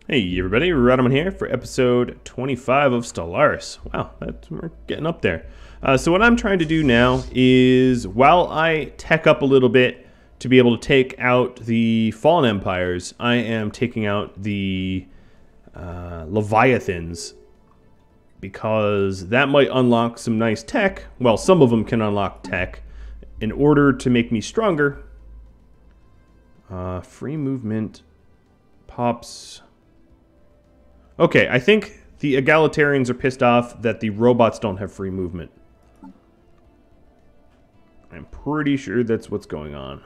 Hey everybody, Rodman here for episode 25 of Stellaris. Wow, we're getting up there. So what I'm trying to do now is, while I tech up a little bit to be able to take out the Fallen Empires, I am taking out the Leviathans, because that might unlock some nice tech. Well, some of them can unlock tech in order to make me stronger. Free movement pops... Okay, I think the Egalitarians are pissed off that the robots don't have free movement. I'm pretty sure that's what's going on.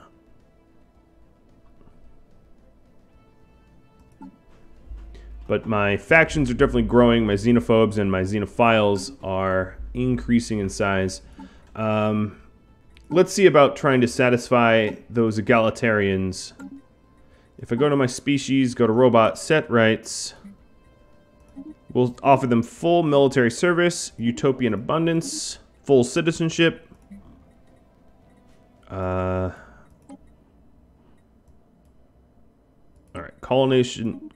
But my factions are definitely growing. My xenophobes and my xenophiles are increasing in size. Let's see about trying to satisfy those Egalitarians. If I go to my species, go to robot, set rights... We'll offer them full military service, utopian abundance, full citizenship. Alright, colonization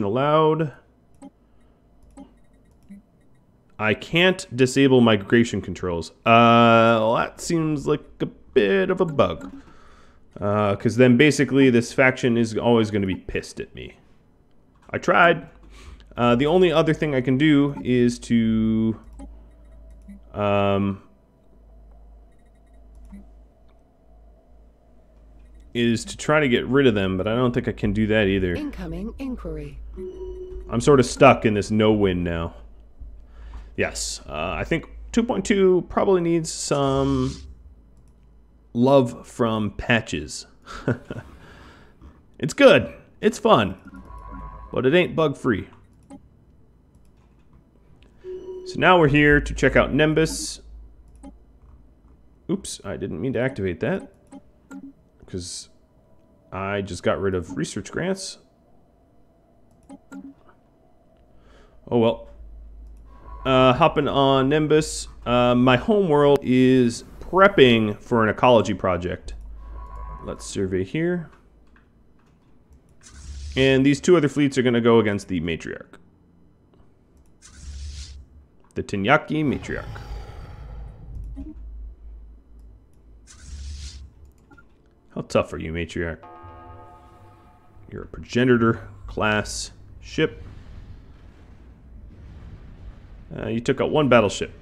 allowed. I can't disable migration controls. Well, that seems like a bit of a bug. Because then basically this faction is always going to be pissed at me. I tried. The only other thing I can do is to try to get rid of them, but I don't think I can do that either. Incoming inquiry. I'm sort of stuck in this no-win now. Yes, I think 2.2 probably needs some love from patches. It's good. It's fun. But it ain't bug-free. So now we're here to check out Nimbus. Oops, I didn't mean to activate that, because I just got rid of research grants. Oh well. Hopping on Nimbus. My homeworld is prepping for an ecology project. Let's survey here. And these two other fleets are going to go against the Matriarch. The Tinyaki Matriarch. How tough are you, Matriarch? You're a progenitor class ship. You took out one battleship.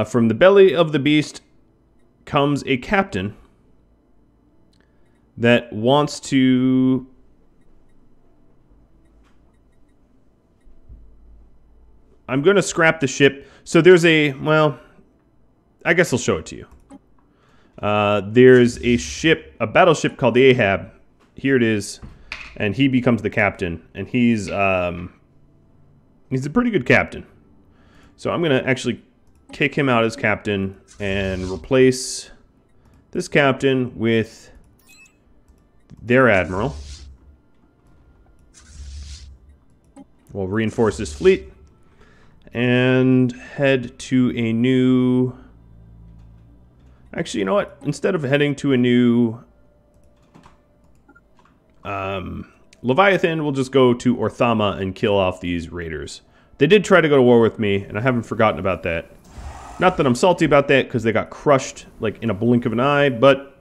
From the belly of the beast comes a captain that wants to... I'm going to scrap the ship. So there's a... Well, I guess I'll show it to you. There's a ship, a battleship called the Ahab. Here it is. And he becomes the captain. And he's a pretty good captain. So I'm going to actually kick him out as captain and replace this captain with their admiral. We'll reinforce this fleet and head to a new... Actually, you know what? Instead of heading to a new Leviathan, we'll just go to Orthama and kill off these raiders. They did try to go to war with me, and I haven't forgotten about that. Not that I'm salty about that, because they got crushed like in a blink of an eye, but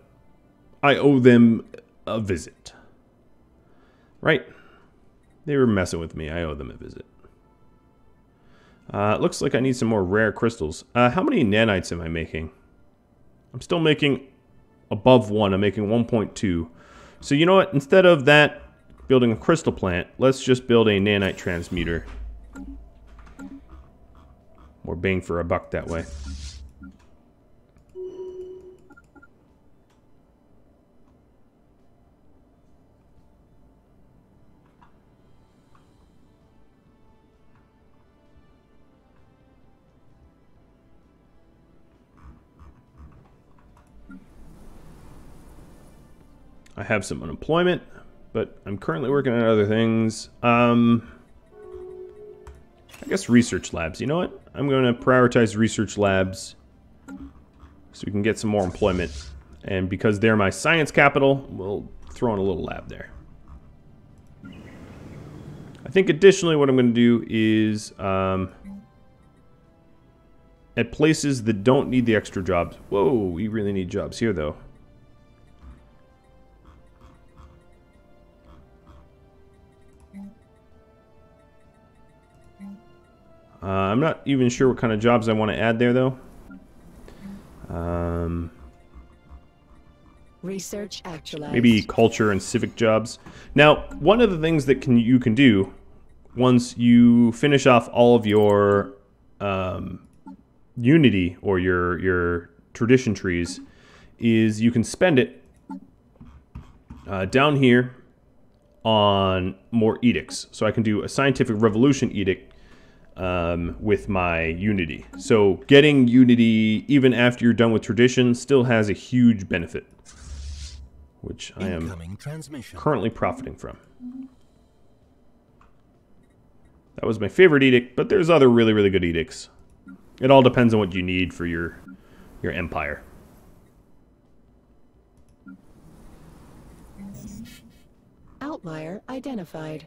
I owe them a visit. Right? They were messing with me. I owe them a visit. It looks like I need some more rare crystals. How many nanites am I making? I'm still making above 1. I'm making 1.2. So you know what? Instead of that, building a crystal plant, let's just build a nanite transmuter. More bang for a buck that way. I have some unemployment, but I'm currently working on other things. I guess research labs. You know what? I'm going to prioritize research labs so we can get some more employment. And because they're my science capital, we'll throw in a little lab there. I think additionally what I'm going to do is at places that don't need the extra jobs. Whoa, we really need jobs here though. I'm not even sure what kind of jobs I want to add there though. Research actualized. Maybe culture and civic jobs. Now, one of the things that you can do once you finish off all of your unity or your tradition trees is you can spend it down here on more edicts. So I can do a scientific revolution edict with my unity. So getting unity even after you're done with tradition still has a huge benefit, which I am currently profiting from. That was my favorite edict, but there's other really, really good edicts. It all depends on what you need for your empire. Outlier identified.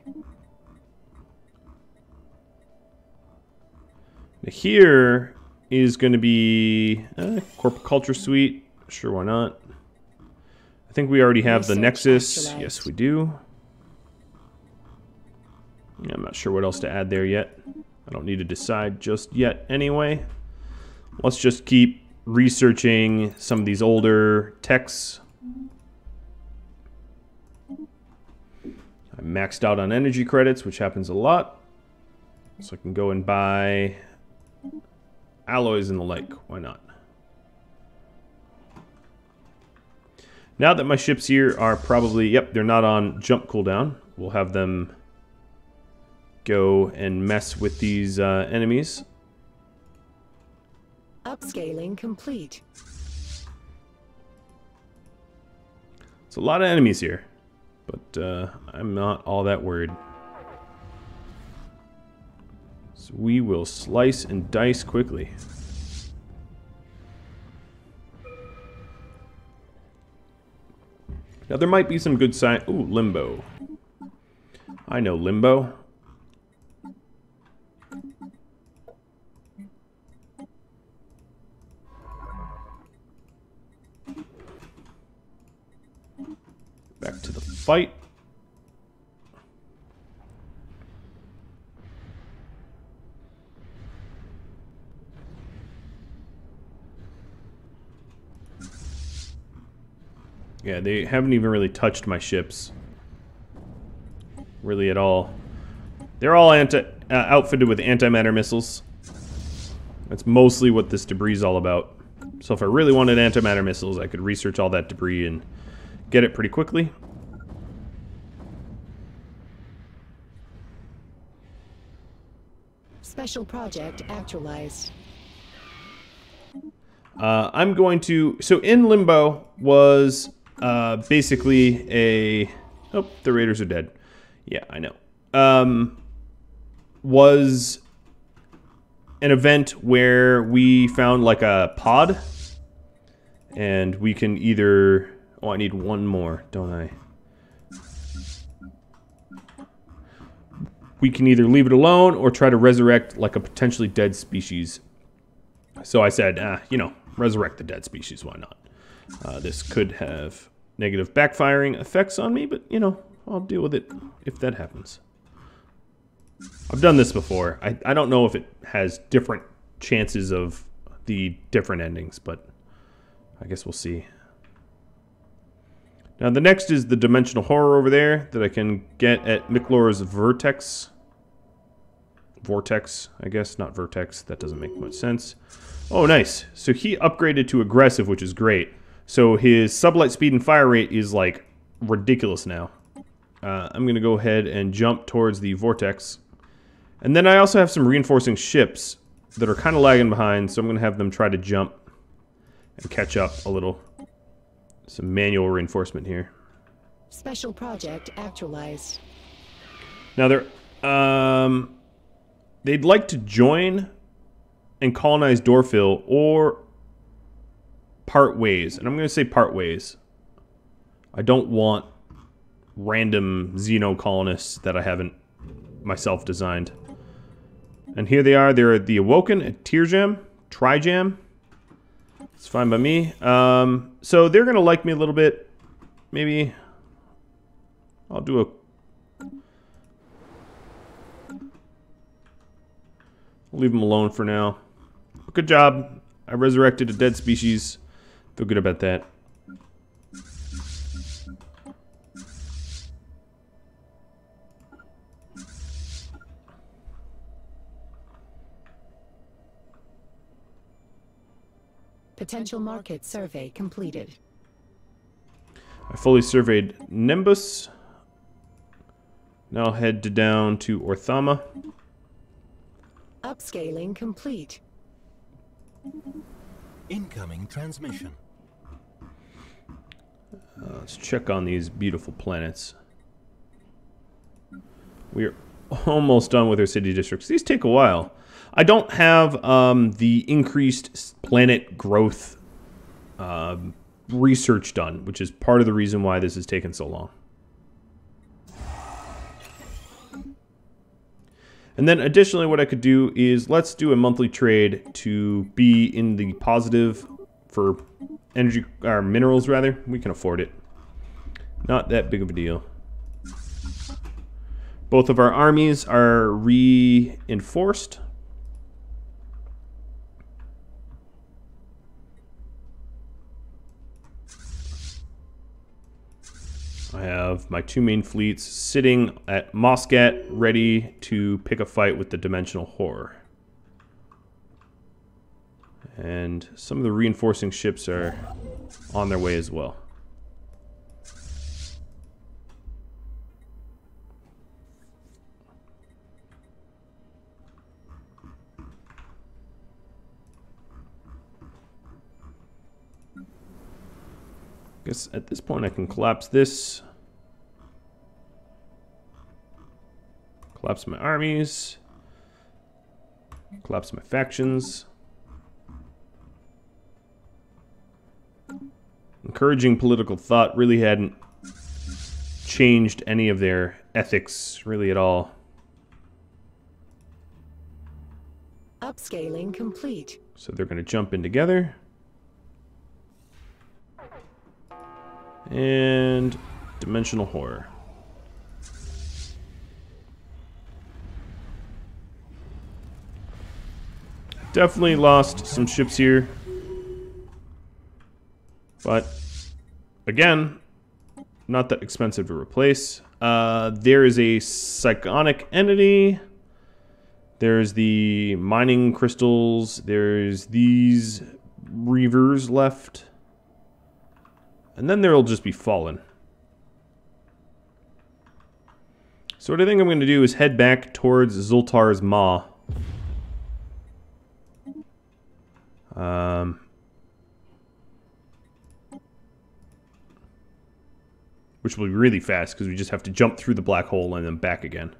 Now here is going to be corporate culture suite. Sure, why not? I think we already have the Nexus. Actualized. Yes, we do. Yeah, I'm not sure what else to add there yet. I don't need to decide just yet anyway. Let's just keep researching some of these older techs. I maxed out on energy credits, which happens a lot. So I can go and buy alloys and the like. Why not? Now that my ships here are probably, yep, they're not on jump cooldown. We'll have them go and mess with these enemies. Upscaling complete. It's a lot of enemies here, but I'm not all that worried. So we will slice and dice quickly. Now there might be some good sign. Ooh, Limbo. I know Limbo. Back to the fight. Yeah, they haven't even really touched my ships. Really at all. They're all outfitted with antimatter missiles. That's mostly what this debris is all about. So if I really wanted antimatter missiles, I could research all that debris and get it pretty quickly. Special project actualized. I'm going to... So in Limbo was basically a... Oh, the Raiders are dead. Yeah, I know. Was an event where we found like a pod. And we can either... Oh, I need one more, don't I? We can either leave it alone or try to resurrect like a potentially dead species. So I said, you know, resurrect the dead species, why not? This could have negative backfiring effects on me, but, you know, I'll deal with it if that happens. I've done this before. I don't know if it has different chances of the different endings, but I guess we'll see. Now the next is the dimensional horror over there that I can get at Miklor's Vortex, I guess, not Vertex. That doesn't make much sense. Oh, nice. So he upgraded to aggressive, which is great. So his sublight speed and fire rate is like ridiculous now. I'm going to go ahead and jump towards the Vortex. And then I also have some reinforcing ships that are kind of lagging behind, so I'm going to have them try to jump and catch up a little. Some manual reinforcement here. Special project actualized. Now they'd like to join and colonize Dorfil, or part ways. And I'm going to say part ways. I don't want random Xeno colonists that I haven't myself designed. And here they are. They're the Awoken at Trijam. It's fine by me. So they're going to like me a little bit. Maybe I'll do a... I'll leave them alone for now. But good job. I resurrected a dead species. Feel good about that. Potential market survey completed. I fully surveyed Nimbus. Now I'll head down to Orthama. Upscaling complete. Incoming transmission. Let's check on these beautiful planets. We're almost done with our city districts. These take a while. I don't have the increased planet growth research done, which is part of the reason why this has taken so long. And then additionally what I could do is let's do a monthly trade to be in the positive for energy, or minerals rather. We can afford it. Not that big of a deal. Both of our armies are reinforced. I have my two main fleets sitting at Moscat, ready to pick a fight with the Dimensional Horror. And some of the reinforcing ships are on their way as well. Guess at this point I can collapse this. Collapse my armies. Collapse my factions. Encouraging political thought really hadn't changed any of their ethics really at all. Upscaling complete. So they're going to jump in together. And Dimensional Horror. Definitely lost some ships here. But, again, not that expensive to replace. There is a psionic entity. There's the mining crystals. There's these reavers left. And then there'll just be Fallen. So what I think I'm going to do is head back towards Zultar's Maw. Which will be really fast because we just have to jump through the black hole and then back again.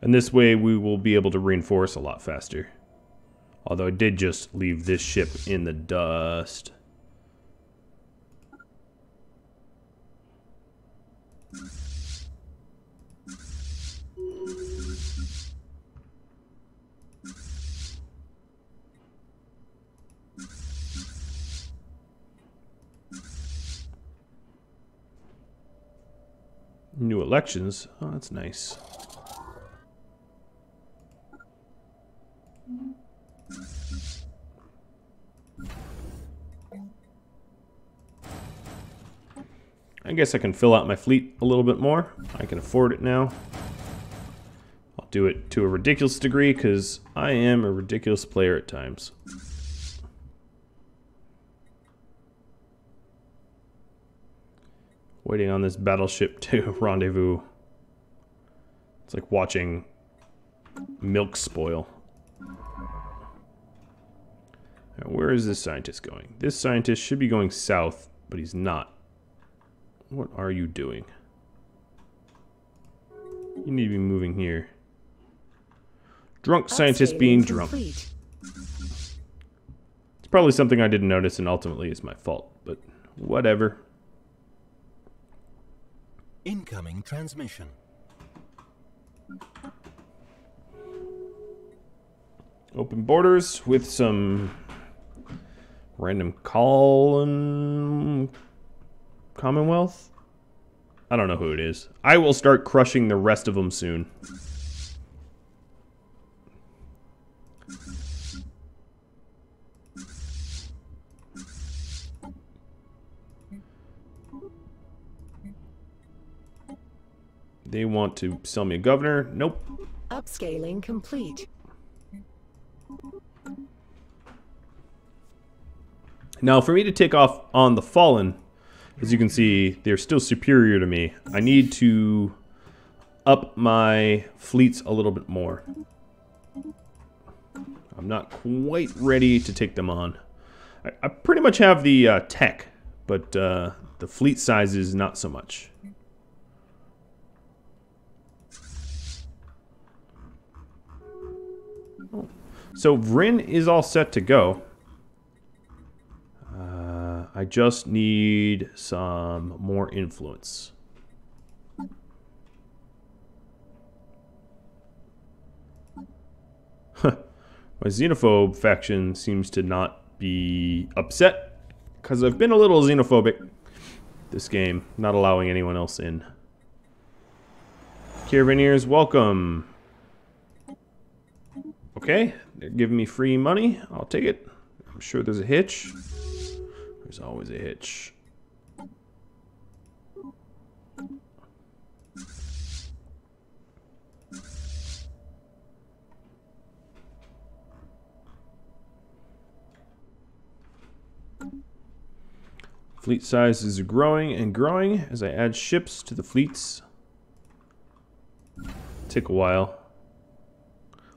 And this way we will be able to reinforce a lot faster. Although I did just leave this ship in the dust. New elections. Oh, that's nice. I guess I can fill out my fleet a little bit more. I can afford it now. I'll do it to a ridiculous degree because I am a ridiculous player at times. Waiting on this battleship to rendezvous. It's like watching milk spoil. Now, where is this scientist going? This scientist should be going south, but he's not. What are you doing? You need to be moving here. Drunk scientist being Upscaling drunk. complete. It's probably something I didn't notice and ultimately is my fault, but whatever. Incoming transmission. Open borders with some random Commonwealth? I don't know who it is. I will start crushing the rest of them soon. They want to sell me a governor. Nope. Upscaling complete. Now, for me to take off on the Fallen, as you can see, they're still superior to me. I need to up my fleets a little bit more. I'm not quite ready to take them on. I pretty much have the tech, but the fleet size is not so much. So Vrinn is all set to go. I just need some more influence. My xenophobe faction seems to not be upset because I've been a little xenophobic this game, not allowing anyone else in. Caravaneers, welcome. Okay, they're giving me free money. I'll take it. I'm sure there's a hitch. There's always a hitch. Fleet sizes are growing and growing as I add ships to the fleets. Take a while.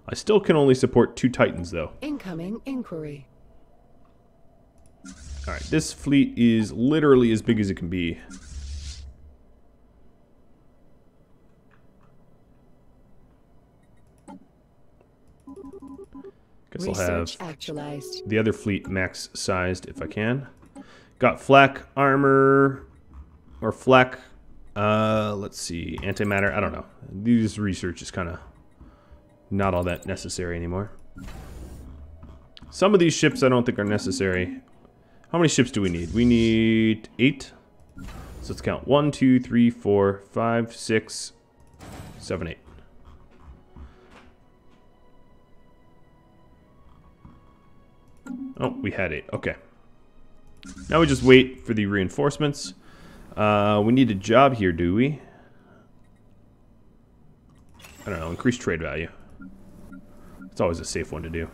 I still can only support 2 Titans, though. Incoming inquiry. Alright, this fleet is literally as big as it can be. Guess I'll have actualized. the other fleet max sized if I can. Got flak armor, or flak, let's see, antimatter, I don't know. This research is kind of not all that necessary anymore. Some of these ships I don't think are necessary. How many ships do we need? We need 8. So let's count. 1, 2, 3, 4, 5, 6, 7, 8. Oh, we had 8. Okay. Now we just wait for the reinforcements. We need a job here, do we? I don't know. Increase trade value. It's always a safe one to do.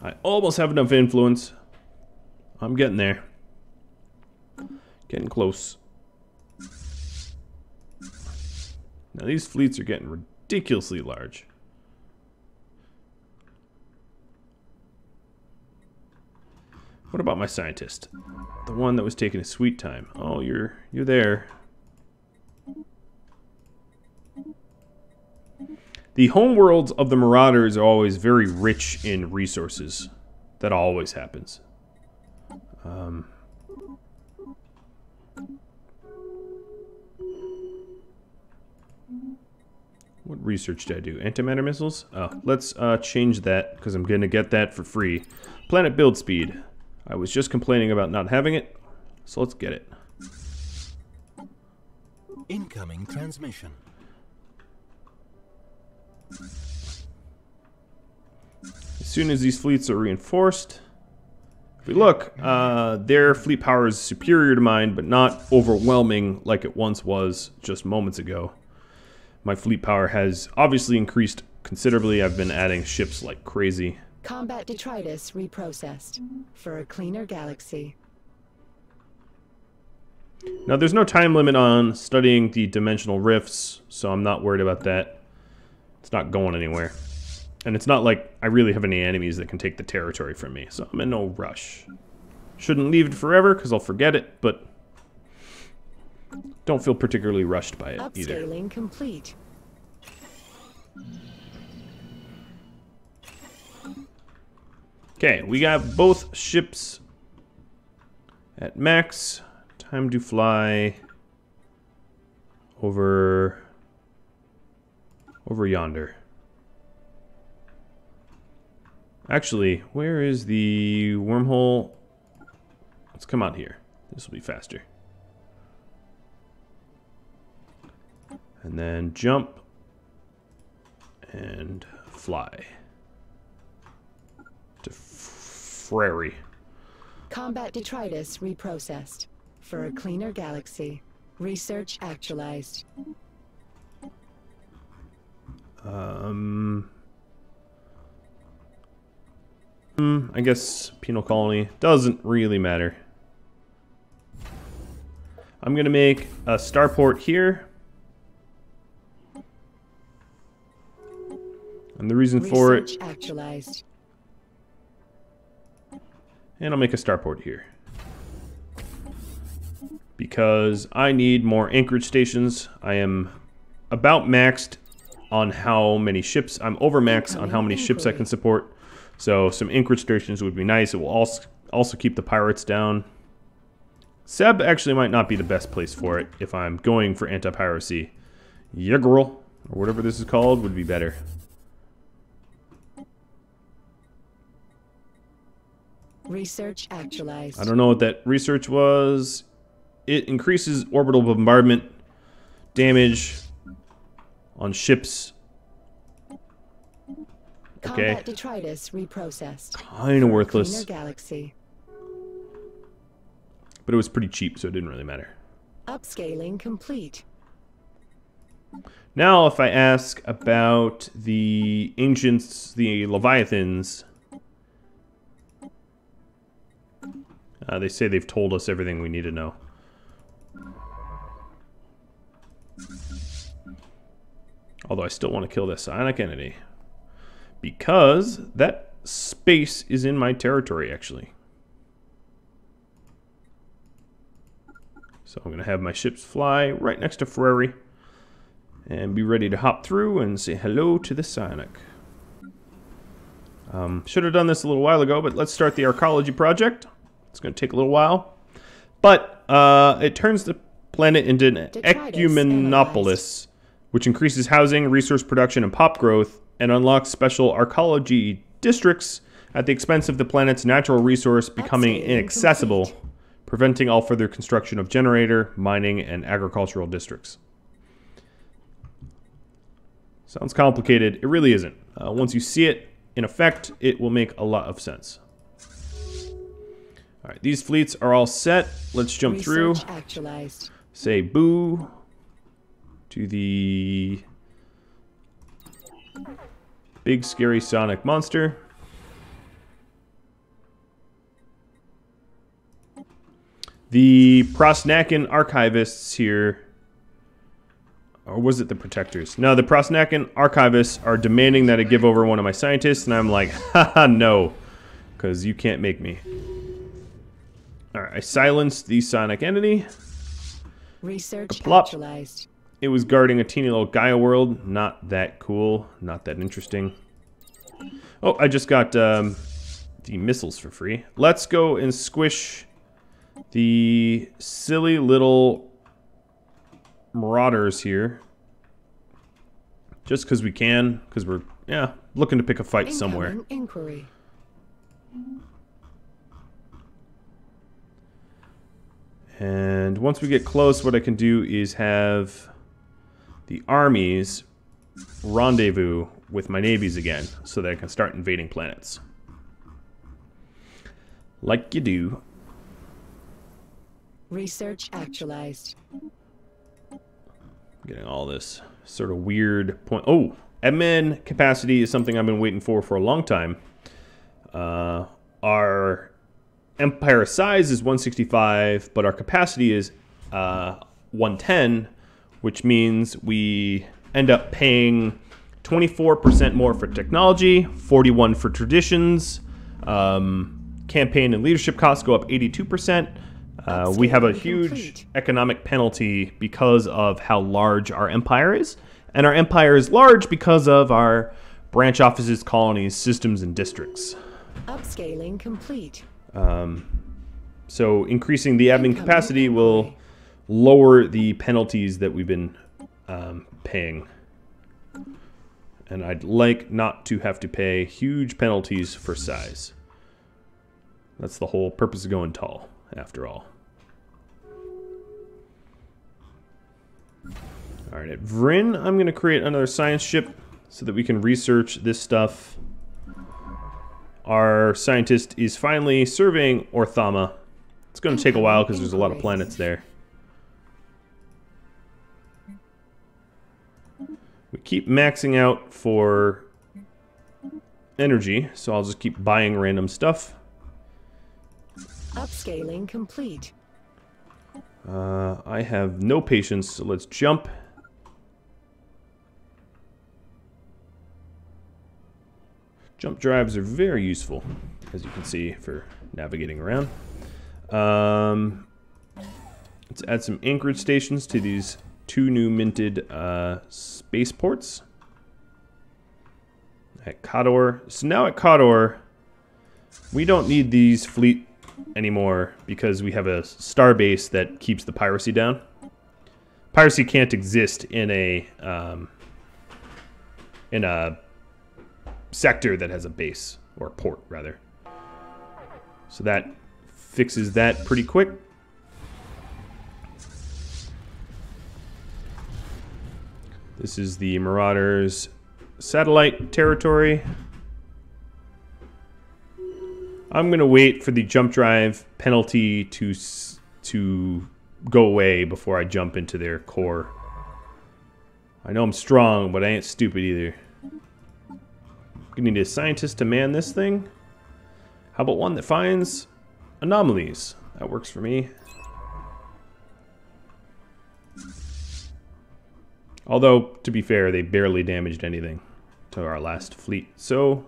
I almost have enough influence. I'm getting there. Getting close. Now these fleets are getting ridiculously large. What about my scientist? The one that was taking his sweet time. Oh, you're there. The homeworlds of the Marauders are always very rich in resources. That always happens. What research did I do? Antimatter missiles? Let's change that because I'm going to get that for free. Planet build speed. I was just complaining about not having it, so let's get it. Incoming transmission. As soon as these fleets are reinforced, if we look, their fleet power is superior to mine, but not overwhelming like it once was just moments ago. My fleet power has obviously increased considerably. I've been adding ships like crazy. Combat detritus reprocessed for a cleaner galaxy. Now, there's no time limit on studying the dimensional rifts, so I'm not worried about that. It's not going anywhere. And it's not like I really have any enemies that can take the territory from me, so I'm in no rush. Shouldn't leave it forever, because I'll forget it, but don't feel particularly rushed by it either. Upscaling complete. Okay, we got both ships at max. Time to fly over yonder. Actually, where is the wormhole? Let's come out here. This will be faster. And then jump and fly to Frary. Combat detritus reprocessed. For a cleaner galaxy. Research actualized. I guess penal colony doesn't really matter. I'm gonna make a starport here. And the reason for it... Actualized. And I'll make a starport here. Because I need more anchorage stations. I am about maxed on how many ships. I'm over maxed on how many ships I can support. So some anchorage stations would be nice. It will also keep the pirates down. Seb actually might not be the best place for it if I'm going for anti-piracy. Yaggerl, or whatever this is called, would be better. Research actualized. I don't know what that research was. It increases orbital bombardment damage on ships. Okay. Combat detritus reprocessed. Kind of worthless. Cleaner galaxy. But it was pretty cheap, so it didn't really matter. Upscaling complete. Now, if I ask about the ancients, the Leviathans, they say they've told us everything we need to know. Although I still want to kill this psionic entity. Because that space is in my territory, actually. So I'm going to have my ships fly right next to Frary. And be ready to hop through and say hello to the psionic. Should have done this a little while ago, but let's start the archaeology project. It's going to take a little while. But it turns the planet into an ecumenopolis, which increases housing, resource production, and pop growth, and unlocks special archaeology districts at the expense of the planet's natural resource becoming inaccessible, preventing all further construction of generator, mining, and agricultural districts. Sounds complicated. It really isn't. Once you see it in effect, it will make a lot of sense. All right, these fleets are all set. Let's jump through. Actualized. Say boo to the big scary sonic monster. The Prosnakan archivists here, or was it the protectors? No, the Prosnakan archivists are demanding that I give over one of my scientists, and I'm like, haha, no, because you can't make me. All right, I silenced the sonic entity. Research Plop. actualized. It was guarding a teeny little Gaia world. Not that cool. Not that interesting. Oh, I just got the missiles for free. Let's go and squish the silly little Marauders here. Just because we can. Because we're, yeah, looking to pick a fight somewhere. Inquiry. And once we get close, what I can do is have the armies rendezvous with my navies again, so that I can start invading planets. Like you do. Research actualized. Getting all this sort of weird point. Oh, admin capacity is something I've been waiting for a long time. Our empire size is 165, but our capacity is 110, which means we end up paying 24% more for technology, 41% for traditions. Campaign and leadership costs go up 82%. We have a huge economic penalty because of how large our empire is, And our empire is large because of our branch offices, colonies, systems, and districts. Upscaling complete. So increasing the admin capacity will lower the penalties that we've been paying. And I'd like not to have to pay huge penalties for size. That's the whole purpose of going tall, after all. Alright, at Vrinn, I'm going to create another science ship so that we can research this stuff. Our scientist is finally surveying Orthama. It's going to take a while because there's a lot of planets there. We keep maxing out for energy, so I'll just keep buying random stuff. Upscaling complete. I have no patience, so let's jump. Jump drives are very useful, as you can see, for navigating around. Let's add some anchorage stations to these 2 new minted spaceports at Kador. So now at Kador, we don't need these fleet anymore because we have a star base that keeps the piracy down. Piracy can't exist in a sector that has a base, or a port rather. So that fixes that pretty quick. This is the Marauders satellite territory. I'm going to wait for the jump drive penalty to go away before I jump into their core. I know I'm strong, but I ain't stupid either. We need a scientist to man this thing. How about one that finds anomalies? That works for me. Although, to be fair, they barely damaged anything to our last fleet. So,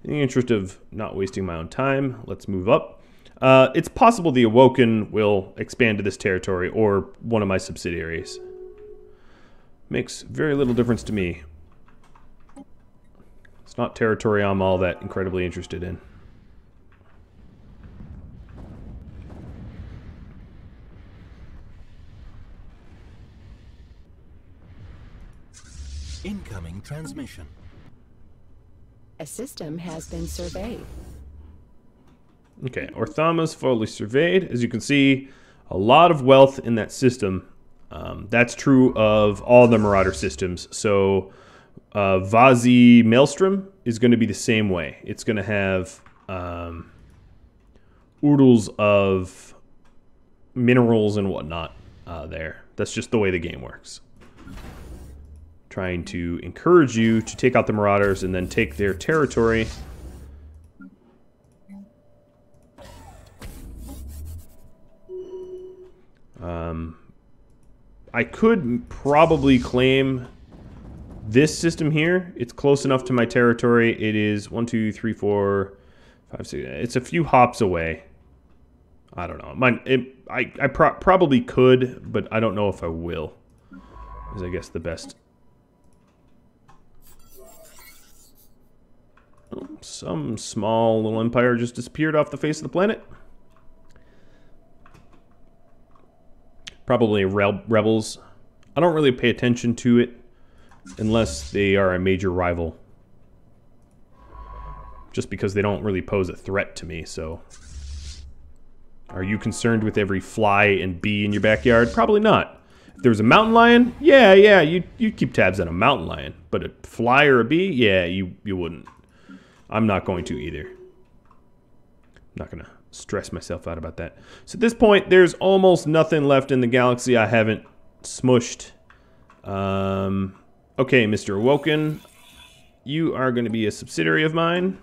in the interest of not wasting my own time, let's move up. It's possible the Awoken will expand to this territory or one of my subsidiaries. Makes very little difference to me. It's not territory I'm all that incredibly interested in. Incoming transmission. A system has been surveyed. Okay, Orthama's fully surveyed. As you can see, a lot of wealth in that system. That's true of all the Marauder systems. So, Vazi Maelstrom is going to be the same way. It's going to have oodles of minerals and whatnot there. That's just the way the game works. Trying to encourage you to take out the Marauders and then take their territory. I could probably claim this system here. It's close enough to my territory. It is 1, 2, 3, 4, 5, 6. It's a few hops away. I don't know. I probably could, but I don't know if I will. Is I guess the best. Oh, some small little empire just disappeared off the face of the planet. Probably rebels. I don't really pay attention to it unless they are a major rival. Just because they don't really pose a threat to me, so. Are you concerned with every fly and bee in your backyard? Probably not. If there was a mountain lion, yeah, you'd keep tabs on a mountain lion. But a fly or a bee, yeah, you wouldn't. I'm not going to either. I'm not going to stress myself out about that. So at this point, there's almost nothing left in the galaxy I haven't smushed. Okay, Mr. Awoken, you are going to be a subsidiary of mine.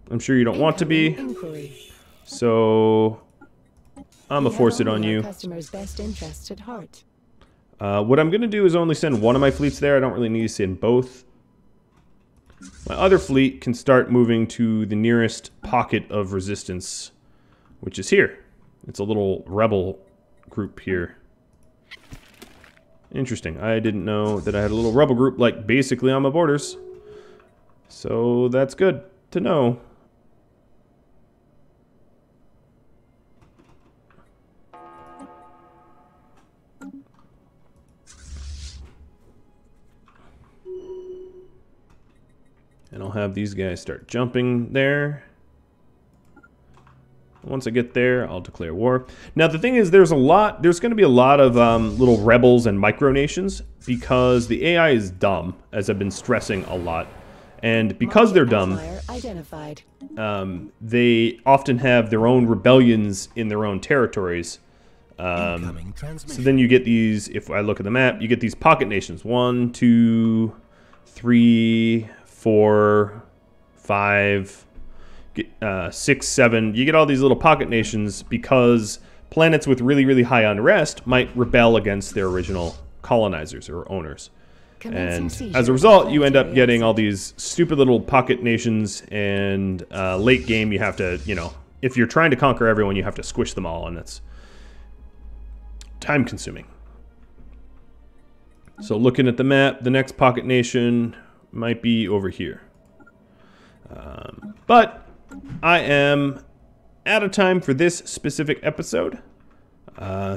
I'm sure you don't want to be. So I'm going to force it on you. Customer's best interests at heart. What I'm going to do is only send one of my fleets there. I don't really need to send both. My other fleet can start moving to the nearest pocket of resistance, which is here. It's a little rebel group here. Interesting. I didn't know that I had a little rebel group, like, basically on my borders. So that's good to know. And I'll have these guys start jumping there. Once I get there, I'll declare war. Now, the thing is, there's going to be a lot of little rebels and micronations because the AI is dumb, as I've been stressing a lot. And because they're dumb, they often have their own rebellions in their own territories. So then you get these, if I look at the map, you get these pocket nations. 1, 2, 3, 4, 5... 6, 7, you get all these little pocket nations because planets with really, really high unrest might rebel against their original colonizers or owners. And as a result, you end up getting all these stupid little pocket nations, and late game you have to, you know, if you're trying to conquer everyone, you have to squish them all, and it's time consuming. So looking at the map, the next pocket nation might be over here. But I am out of time for this specific episode.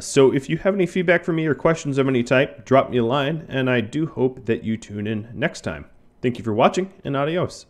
So if you have any feedback for me or questions of any type, drop me a line, and I do hope that you tune in next time. Thank you for watching, and adios.